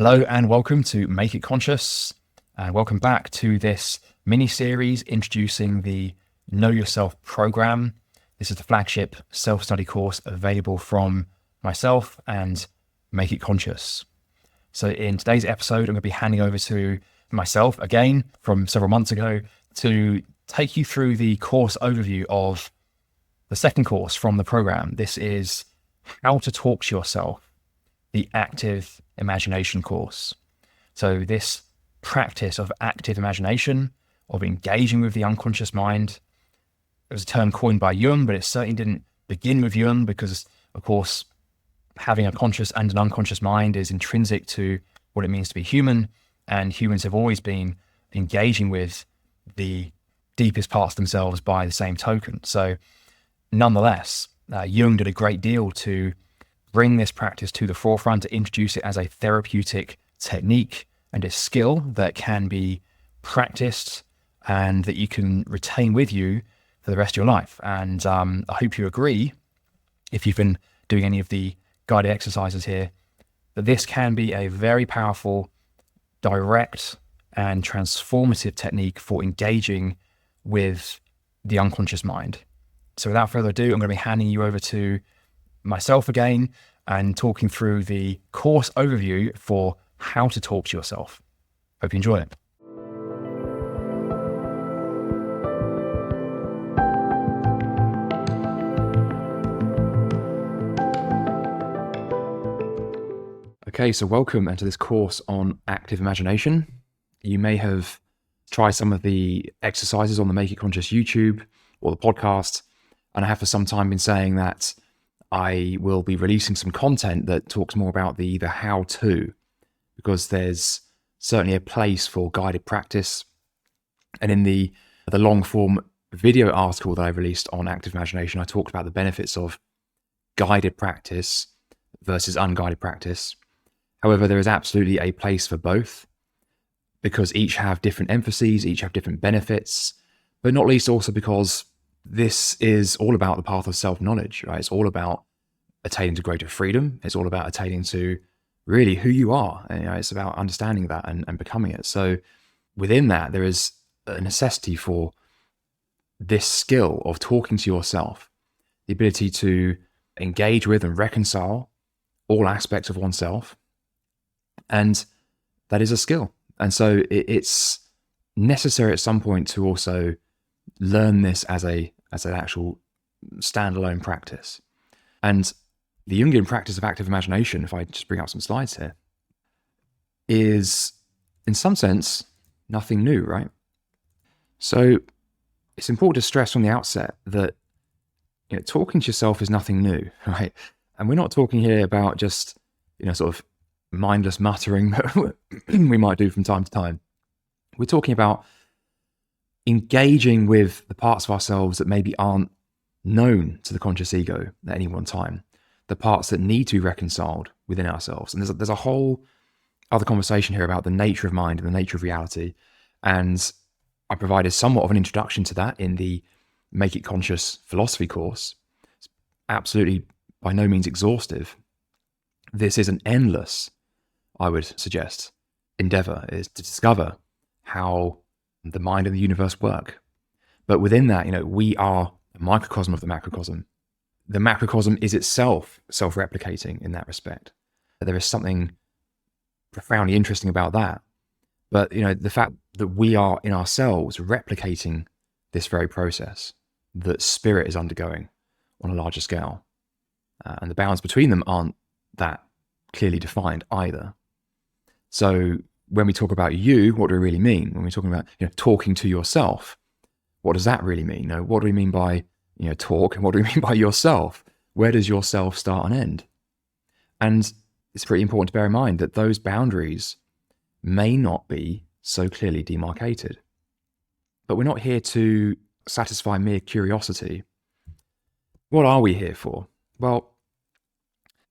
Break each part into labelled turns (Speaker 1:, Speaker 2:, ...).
Speaker 1: Hello and welcome to Make It Conscious, and welcome back to this mini-series introducing the Know Yourself program. This is the flagship self-study course available from myself and Make It Conscious. So in today's episode, I'm going to be handing over to myself again from several months ago to take you through the course overview of the second course from the program. This is How to Talk to Yourself, the active imagination course. So this practice of active imagination, of engaging with the unconscious mind, it was a term coined by Jung, but it certainly didn't begin with Jung because, of course, having a conscious and an unconscious mind is intrinsic to what it means to be human, and humans have always been engaging with the deepest parts of themselves by the same token. So nonetheless, Jung did a great deal to bring this practice to the forefront, to introduce it as a therapeutic technique and a skill that can be practiced and that you can retain with you for the rest of your life. And I hope you agree, if you've been doing any of the guided exercises here, that this can be a very powerful, direct and transformative technique for engaging with the unconscious mind. So without further ado, I'm going to be handing you over to myself again and talking through the course overview for how to talk to yourself. Hope you enjoy it. Okay, so welcome into this course on active imagination. You may have tried some of the exercises on the Make It Conscious YouTube or the podcast, and I have for some time been saying that I will be releasing some content that talks more about the how-to, because there's certainly a place for guided practice. And in the long-form video article that I released on active imagination, I talked about the benefits of guided practice versus unguided practice. However, there is absolutely a place for both, because each have different emphases, each have different benefits, but not least also because this is all about the path of self-knowledge, right? It's all about attaining to greater freedom. It's all about attaining to really who you are. And, it's about understanding that and becoming it. So within that, there is a necessity for this skill of talking to yourself, the ability to engage with and reconcile all aspects of oneself. And that is a skill. And so it's necessary at some point to also learn this as an actual standalone practice. And the Jungian practice of active imagination, if I just bring up some slides here, is in some sense nothing new, right? So it's important to stress from the outset that talking to yourself is nothing new, right? And we're not talking here about just sort of mindless muttering that we might do from time to time. We're talking about engaging with the parts of ourselves that maybe aren't known to the conscious ego at any one time, the parts that need to be reconciled within ourselves. And there's a whole other conversation here about the nature of mind and the nature of reality. And I provided somewhat of an introduction to that in the Make It Conscious philosophy course. It's absolutely by no means exhaustive. This is an endless, I would suggest, endeavor, is to discover how the mind and the universe work. But within that, we are a microcosm of the macrocosm. The macrocosm is itself self-replicating in that respect. There is something profoundly interesting about that. But, the fact that we are in ourselves replicating this very process that spirit is undergoing on a larger scale. And the bounds between them aren't that clearly defined either. So when we talk about you, what do we really mean? When we're talking about talking to yourself, what does that really mean? What do we mean by talk, and what do we mean by yourself? Where does yourself start and end? And it's pretty important to bear in mind that those boundaries may not be so clearly demarcated. But we're not here to satisfy mere curiosity. What are we here for? Well,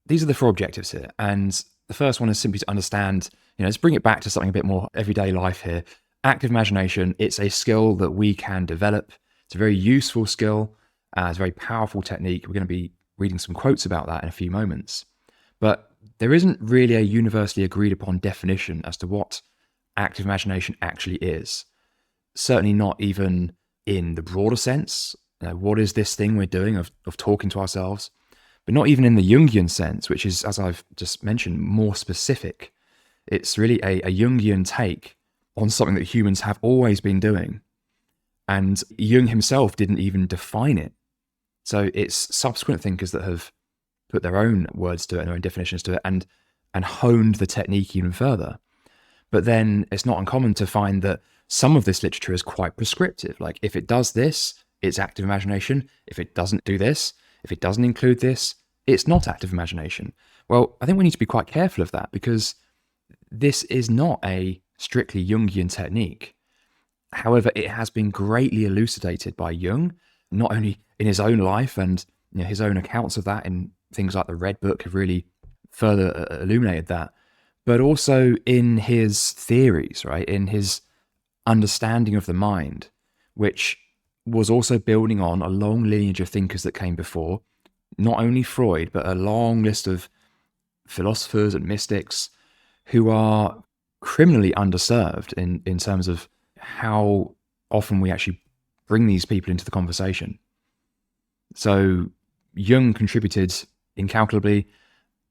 Speaker 1: these are the 4 objectives here. And the first one is simply to understand, let's bring it back to something a bit more everyday life here. Active imagination, it's a skill that we can develop. It's a very useful skill. It's a very powerful technique. We're going to be reading some quotes about that in a few moments. But there isn't really a universally agreed upon definition as to what active imagination actually is. Certainly not even in the broader sense. What is this thing we're doing of talking to ourselves? But not even in the Jungian sense, which is, as I've just mentioned, more specific. It's really a Jungian take on something that humans have always been doing. And Jung himself didn't even define it. So it's subsequent thinkers that have put their own words to it, their own definitions to it, and honed the technique even further. But then it's not uncommon to find that some of this literature is quite prescriptive. Like, if it does this, it's active imagination. If it doesn't do this, if it doesn't include this, it's not active imagination. Well, I think we need to be quite careful of that, because this is not a strictly Jungian technique. However, it has been greatly elucidated by Jung, not only in his own life and his own accounts of that in things like the Red Book have really further illuminated that, but also in his theories, right? In his understanding of the mind, which was also building on a long lineage of thinkers that came before, not only Freud, but a long list of philosophers and mystics who are criminally underserved in terms of how often we actually bring these people into the conversation. So Jung contributed incalculably,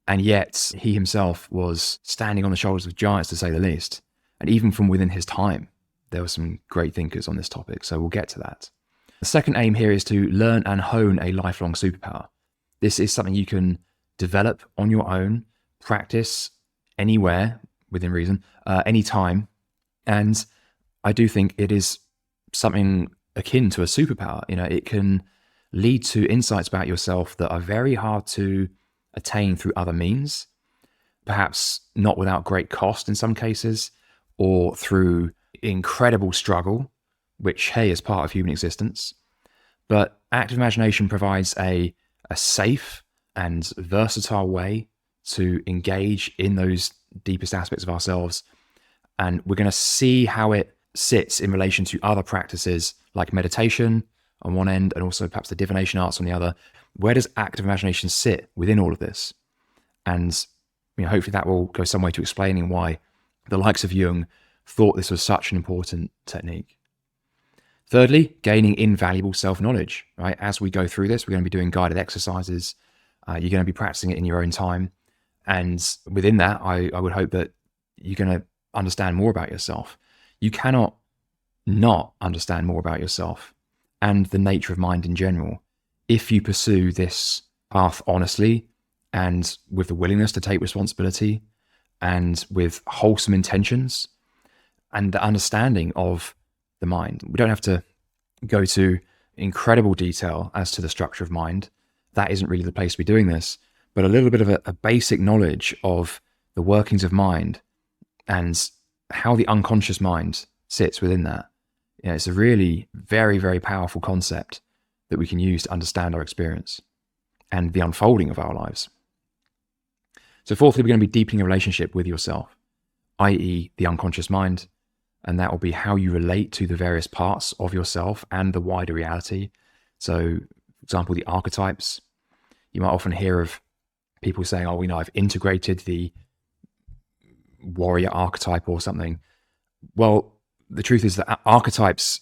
Speaker 1: and yet he himself was standing on the shoulders of giants, to say the least. And even from within his time, there were some great thinkers on this topic, so we'll get to that. The second aim here is to learn and hone a lifelong superpower. This is something you can develop on your own, practice anywhere within reason, anytime. And I do think it is something akin to a superpower. It can lead to insights about yourself that are very hard to attain through other means, perhaps not without great cost in some cases, or through incredible struggle, which, hey, is part of human existence. But active imagination provides a safe and versatile way to engage in those deepest aspects of ourselves. And we're going to see how it sits in relation to other practices like meditation on one end, and also perhaps the divination arts on the other. Where does active imagination sit within all of this? And hopefully that will go some way to explaining why the likes of Jung thought this was such an important technique. Thirdly, gaining invaluable self-knowledge, right? As we go through this, we're going to be doing guided exercises. You're going to be practicing it in your own time. And within that, I would hope that you're going to understand more about yourself. You cannot not understand more about yourself and the nature of mind in general if you pursue this path honestly and with the willingness to take responsibility and with wholesome intentions and the understanding of the mind. We don't have to go to incredible detail as to the structure of mind. That isn't really the place to be doing this, but a little bit of a basic knowledge of the workings of mind and how the unconscious mind sits within that. It's a really very, very powerful concept that we can use to understand our experience and the unfolding of our lives. So fourthly, we're going to be deepening a relationship with yourself, i.e. the unconscious mind. And that will be how you relate to the various parts of yourself and the wider reality. So, for example, the archetypes. You might often hear of people saying, I've integrated the warrior archetype or something. Well, the truth is that archetypes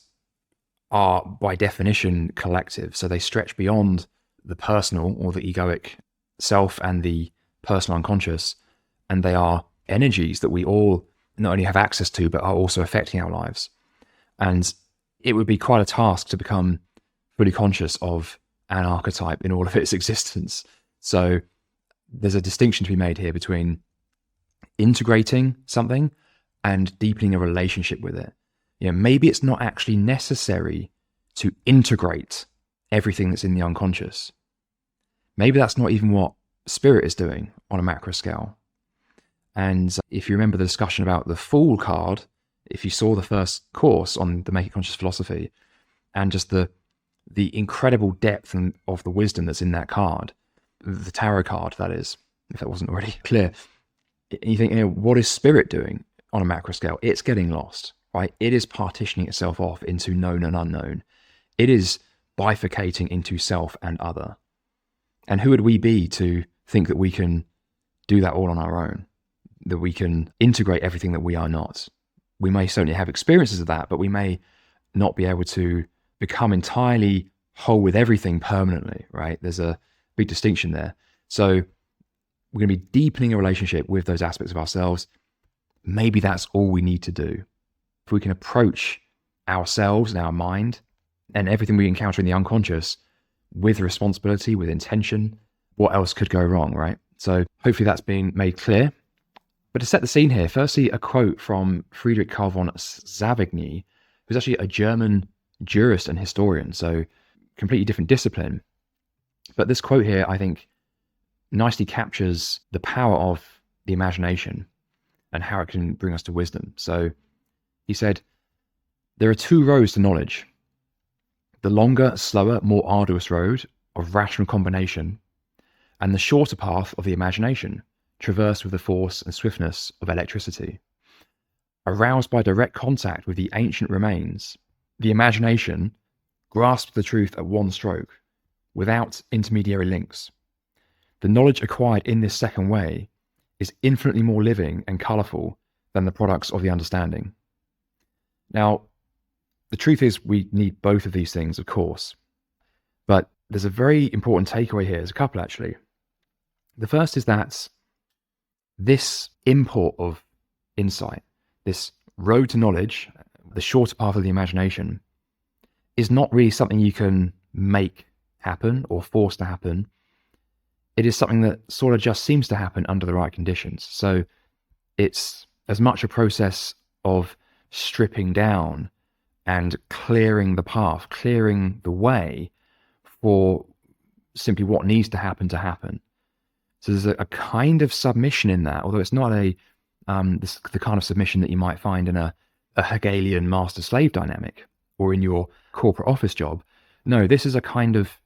Speaker 1: are by definition collective. So they stretch beyond the personal or the egoic self and the personal unconscious. And they are energies that we all not only have access to, but are also affecting our lives. And it would be quite a task to become fully conscious of an archetype in all of its existence. So there's a distinction to be made here between integrating something and deepening a relationship with it. Maybe it's not actually necessary to integrate everything that's in the unconscious. Maybe that's not even what spirit is doing on a macro scale. And if you remember the discussion about the Fool card, if you saw the first course on the Make It Conscious philosophy and just the incredible depth of the wisdom that's in that card, the tarot card, that is, if that wasn't already clear, you think, what is spirit doing on a macro scale? It's getting lost, right? It is partitioning itself off into known and unknown. It is bifurcating into self and other. And who would we be to think that we can do that all on our own, that we can integrate everything that we are not. We may certainly have experiences of that, but we may not be able to become entirely whole with everything permanently, right? There's a big distinction there. So we're going to be deepening a relationship with those aspects of ourselves. Maybe that's all we need to do. If we can approach ourselves and our mind and everything we encounter in the unconscious with responsibility, with intention, what else could go wrong, right? So hopefully that's been made clear. But to set the scene here, firstly, a quote from Friedrich Karl von Savigny, who's actually a German jurist and historian, so completely different discipline. But this quote here, I think, nicely captures the power of the imagination and how it can bring us to wisdom. So he said, "There are two roads to knowledge. The longer, slower, more arduous road of rational combination, and the shorter path of the imagination, traversed with the force and swiftness of electricity. Aroused by direct contact with the ancient remains, the imagination grasps the truth at one stroke, without intermediary links. The knowledge acquired in this second way is infinitely more living and colourful than the products of the understanding." Now, the truth is we need both of these things, of course. But there's a very important takeaway here. There's a couple, actually. The first is that this import of insight, this road to knowledge, the shorter path of the imagination, is not really something you can make happen or force to happen. It is something that sort of just seems to happen under the right conditions. So it's as much a process of stripping down and clearing the path, clearing the way for simply what needs to happen to happen. So there's a kind of submission in that, although it's not the kind of submission that you might find in a Hegelian master-slave dynamic or in your corporate office job. No, this is a kind of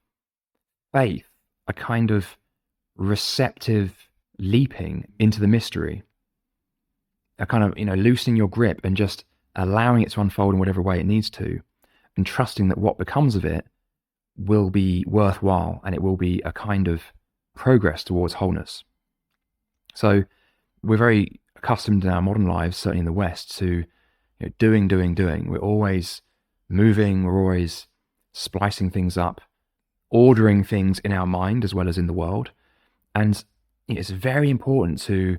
Speaker 1: faith, a kind of receptive leaping into the mystery, a kind of, loosening your grip and just allowing it to unfold in whatever way it needs to, and trusting that what becomes of it will be worthwhile and it will be a kind of progress towards wholeness. So we're very accustomed in our modern lives, certainly in the West, to doing. We're always moving, we're always splicing things up, ordering things in our mind as well as in the world. And it's very important to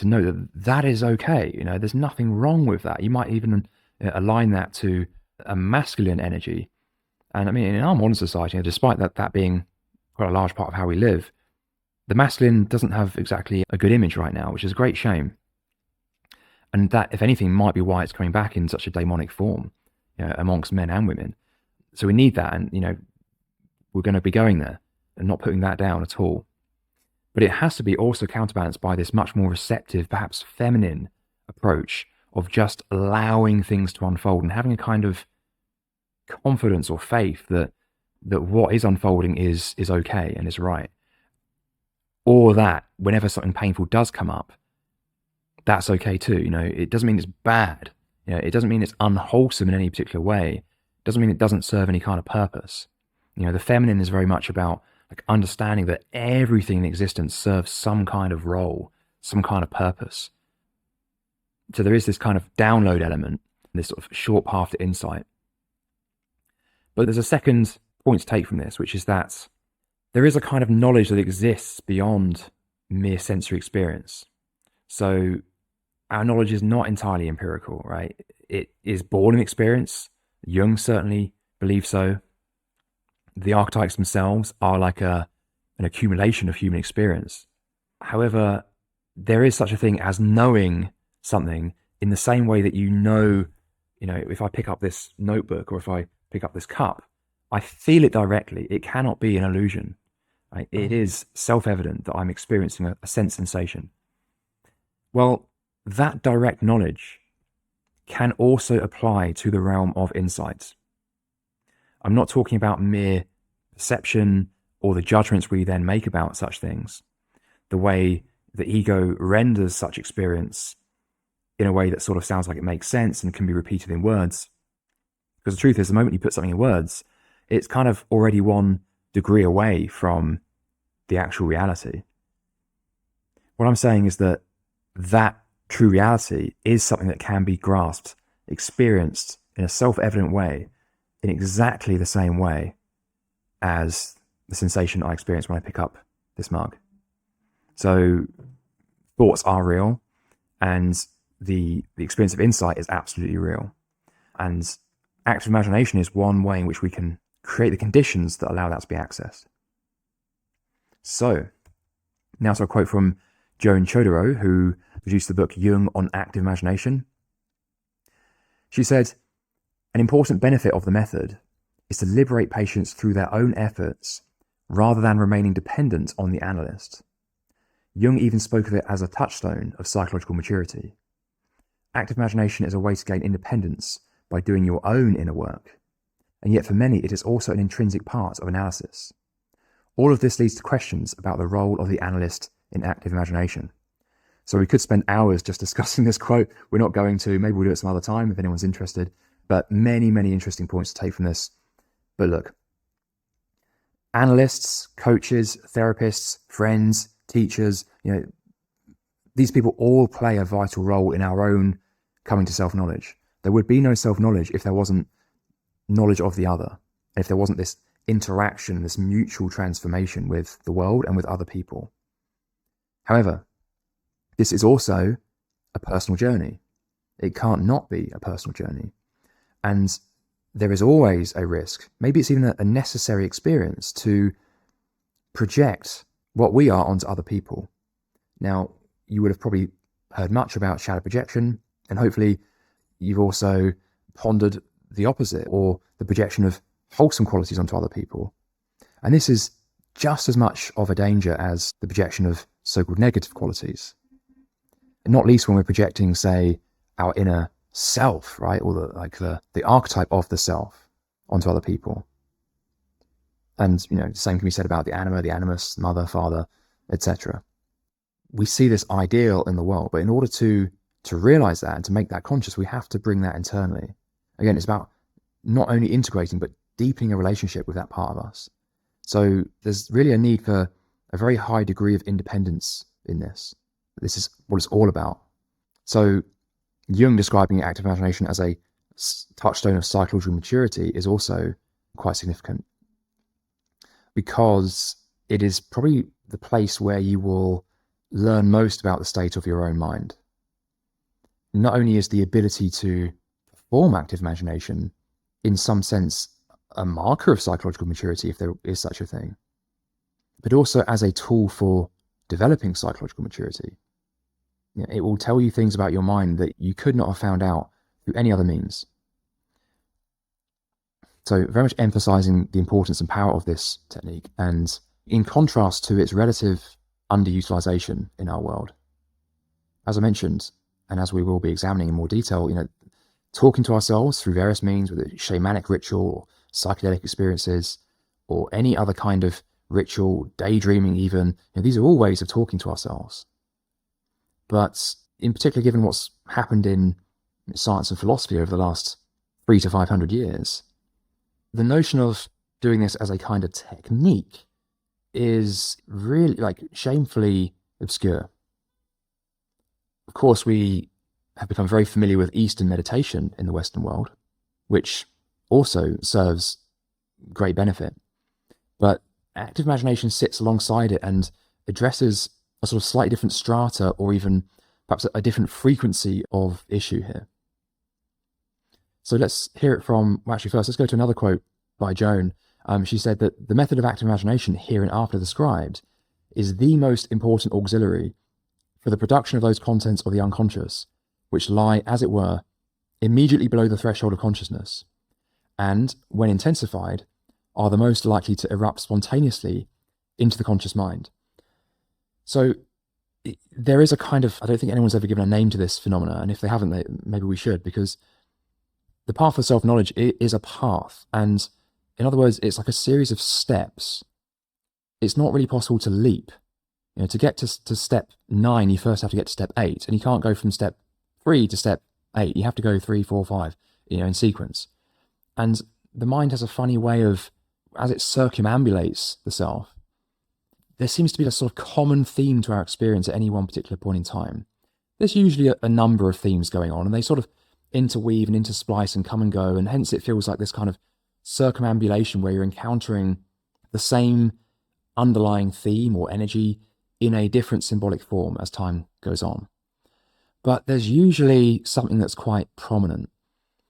Speaker 1: know that that is okay. There's nothing wrong with that. You might even align that to a masculine energy. And I mean, in our modern society, despite that being quite a large part of how we live, the masculine doesn't have exactly a good image right now, which is a great shame. And that, if anything, might be why it's coming back in such a demonic form, amongst men and women. So we need that, and we're going to be going there and not putting that down at all. But it has to be also counterbalanced by this much more receptive, perhaps feminine approach of just allowing things to unfold and having a kind of confidence or faith that what is unfolding is okay and is right. Or that whenever something painful does come up, that's okay too. It doesn't mean it's bad. It doesn't mean it's unwholesome in any particular way. It doesn't mean it doesn't serve any kind of purpose. The feminine is very much about understanding that everything in existence serves some kind of role, some kind of purpose. So there is this kind of download element, this sort of short path to insight. But there's a second point to take from this, which is that there is a kind of knowledge that exists beyond mere sensory experience. So our knowledge is not entirely empirical, right? It is born in experience. Jung certainly believes so. The archetypes themselves are like an accumulation of human experience. However, there is such a thing as knowing something in the same way that if I pick up this notebook or if I pick up this cup, I feel it directly. It cannot be an illusion. Right? It is self-evident that I'm experiencing a sense sensation. Well, that direct knowledge can also apply to the realm of insights. I'm not talking about mere perception or the judgments we then make about such things, the way the ego renders such experience in a way that sort of sounds like it makes sense and can be repeated in words. Because the truth is, the moment you put something in words, it's kind of already one degree away from the actual reality. What I'm saying is that true reality is something that can be grasped, experienced in a self-evident way, in exactly the same way as the sensation I experience when I pick up this mug. So thoughts are real, and the experience of insight is absolutely real. And active imagination is one way in which we can create the conditions that allow that to be accessed. So, now to a quote from Joan Chodorow, who produced the book Jung on Active Imagination. She said, "An important benefit of the method is to liberate patients through their own efforts rather than remaining dependent on the analyst. Jung even spoke of it as a touchstone of psychological maturity. Active imagination is a way to gain independence by doing your own inner work, and yet for many it is also an intrinsic part of analysis. All of this leads to questions about the role of the analyst in active imagination." So we could spend hours just discussing this quote. We're not going to. Maybe we'll do it some other time if anyone's interested. But many, many interesting points to take from this. But look, analysts, coaches, therapists, friends, teachers, these people all play a vital role in our own coming to self-knowledge. There would be no self-knowledge if there wasn't knowledge of the other, if there wasn't this interaction, this mutual transformation with the world and with other people. However, this is also a personal journey. It can't not be a personal journey. And there is always a risk, maybe it's even a necessary experience, to project what we are onto other people. Now, you would have probably heard much about shadow projection, and hopefully you've also pondered the opposite, or the projection of wholesome qualities onto other people. And this is just as much of a danger as the projection of so-called negative qualities. And not least when we're projecting, say, our inner self, right? Or the archetype of the self onto other people. And, the same can be said about the anima, the animus, mother, father, etc. We see this ideal in the world, but in order to realize that and to make that conscious, we have to bring that internally. Again, it's about not only integrating, but deepening a relationship with that part of us. So there's really a need for a very high degree of independence in this. This is what it's all about. So Jung describing active imagination as a touchstone of psychological maturity is also quite significant, because it is probably the place where you will learn most about the state of your own mind. Not only is the ability to perform active imagination in some sense a marker of psychological maturity, if there is such a thing, but also as a tool for developing psychological maturity. It will tell you things about your mind that you could not have found out through any other means. So very much emphasizing the importance and power of this technique, and in contrast to its relative underutilization in our world. As I mentioned, and as we will be examining in more detail, talking to ourselves through various means, whether it's shamanic ritual or psychedelic experiences or any other kind of ritual, daydreaming even, these are all ways of talking to ourselves. But in particular, given what's happened in science and philosophy over the last 300 to 500 years, the notion of doing this as a kind of technique is really shamefully obscure. Of course, we have become very familiar with Eastern meditation in the Western world, which also serves great benefit. But active imagination sits alongside it and addresses a sort of slightly different strata, or even perhaps a different frequency of issue here. So let's hear it from, first let's go to another quote by Joan. She said that the method of active imagination hereinafter described is the most important auxiliary for the production of those contents of the unconscious, which lie, as it were, immediately below the threshold of consciousness, and, when intensified, are the most likely to erupt spontaneously into the conscious mind. So there is a kind of, I don't think anyone's ever given a name to this phenomena, and if they haven't, maybe we should, because the path of self-knowledge is a path, and in other words, it's like a series of steps. It's not really possible to leap. To get to step 9, you first have to get to step 8, and you can't go from step 3 to step 8. You have to go 3, 4, 5, in sequence. And the mind has a funny way of, as it circumambulates the self, there seems to be a sort of common theme to our experience at any one particular point in time. There's usually a number of themes going on, and they sort of interweave and intersplice and come and go, and hence it feels like this kind of circumambulation where you're encountering the same underlying theme or energy in a different symbolic form as time goes on. But there's usually something that's quite prominent.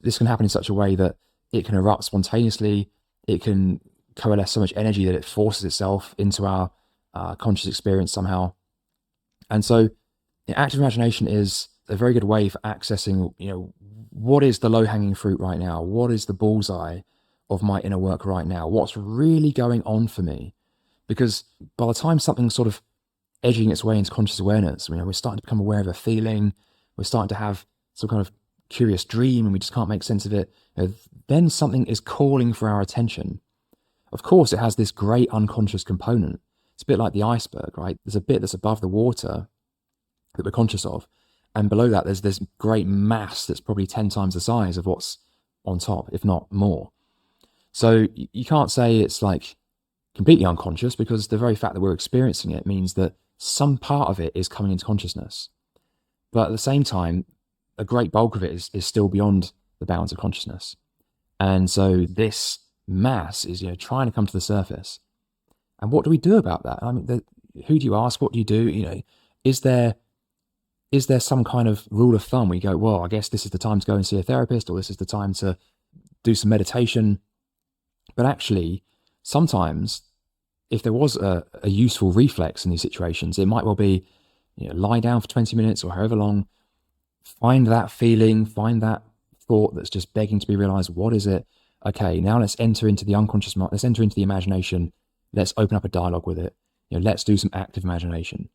Speaker 1: This can happen in such a way that it can erupt spontaneously, it can coalesce so much energy that it forces itself into our conscious experience somehow. And so active imagination is a very good way for accessing, what is the low-hanging fruit right now? What is the bullseye of my inner work right now? What's really going on for me? Because by the time something's sort of edging its way into conscious awareness, we're starting to become aware of a feeling, we're starting to have some kind of curious dream and we just can't make sense of it, then something is calling for our attention. Of course, it has this great unconscious component. It's a bit like the iceberg, right? There's a bit that's above the water that we're conscious of. And below that, there's this great mass that's probably 10 times the size of what's on top, if not more. So you can't say it's like completely unconscious, because the very fact that we're experiencing it means that some part of it is coming into consciousness. But at the same time, a great bulk of it is still beyond the bounds of consciousness. And so this mass is trying to come to the surface. And what do we do about that? I mean, who do you ask? What do you do? Is there some kind of rule of thumb where you go, well, I guess this is the time to go and see a therapist, or this is the time to do some meditation? But actually, sometimes if there was a useful reflex in these situations, it might well be, lie down for 20 minutes or however long, find that feeling, find that thought that's just begging to be realized. What is it? Okay, now let's enter into the unconscious mind, let's enter into the imagination, let's open up a dialogue with it, let's do some active imagination.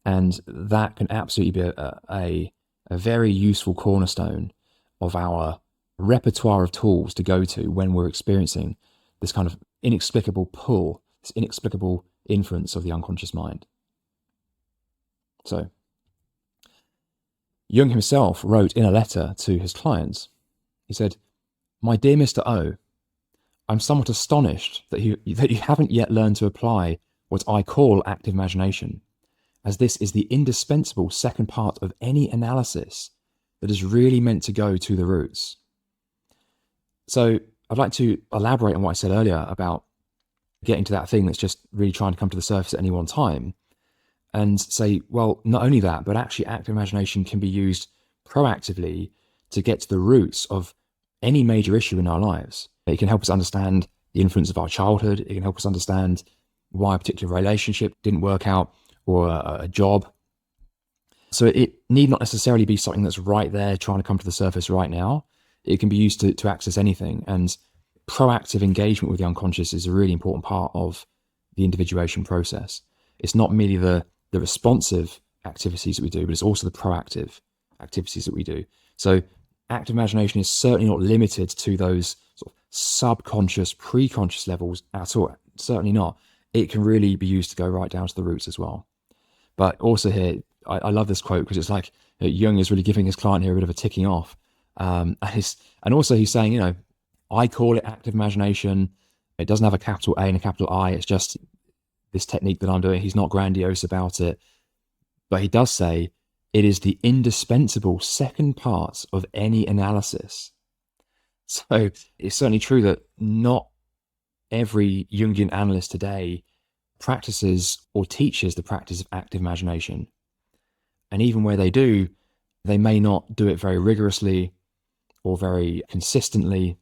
Speaker 1: And that can absolutely be a very useful cornerstone of our repertoire of tools to go to when we're experiencing this kind of inexplicable pull, this inexplicable influence of the unconscious mind. So, Jung himself wrote in a letter to his clients, he said, "My dear Mr. O, I'm somewhat astonished that you haven't yet learned to apply what I call active imagination, as this is the indispensable second part of any analysis that is really meant to go to the roots." So I'd like to elaborate on what I said earlier about getting to that thing that's just really trying to come to the surface at any one time, and say, well, not only that, but actually active imagination can be used proactively to get to the roots of any major issue in our lives. It can help us understand the influence of our childhood. It can help us understand why a particular relationship didn't work out, or a job. So it need not necessarily be something that's right there trying to come to the surface right now. It can be used to access anything. And proactive engagement with the unconscious is a really important part of the individuation process. It's not merely the responsive activities that we do, but it's also the proactive activities that we do. So active imagination is certainly not limited to those sort of subconscious, pre-conscious levels at all. Certainly not. It can really be used to go right down to the roots as well. But also here, I love this quote, because it's like Jung is really giving his client here a bit of a ticking off. And also he's saying, I call it active imagination. It doesn't have a capital A and a capital I. It's just this technique that I'm doing. He's not grandiose about it. But he does say it is the indispensable second part of any analysis. So it's certainly true that not every Jungian analyst today practices or teaches the practice of active imagination. And even where they do, they may not do it very rigorously or very consistently.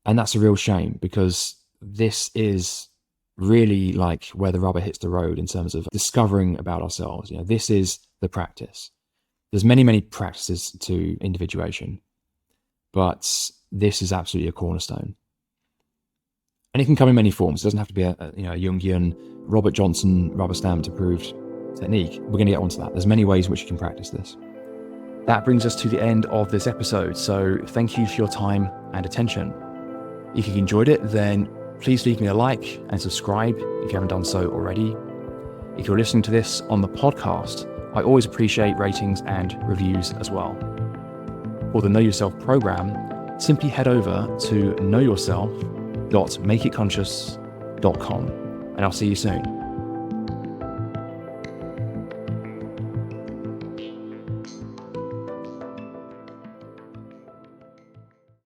Speaker 1: And that's a real shame, because this is really like where the rubber hits the road in terms of discovering about ourselves. This is the practice. There's many, many practices to individuation, but this is absolutely a cornerstone. And it can come in many forms. It doesn't have to be a Jungian, Robert Johnson, rubber-stamped approved technique. We're going to get onto that. There's many ways in which you can practice this. That brings us to the end of this episode. So thank you for your time and attention. If you enjoyed it, then please leave me a like and subscribe if you haven't done so already. If you're listening to this on the podcast, I always appreciate ratings and reviews as well. For the Know Yourself program, simply head over to knowyourself.makeitconscious.com, and I'll see you soon.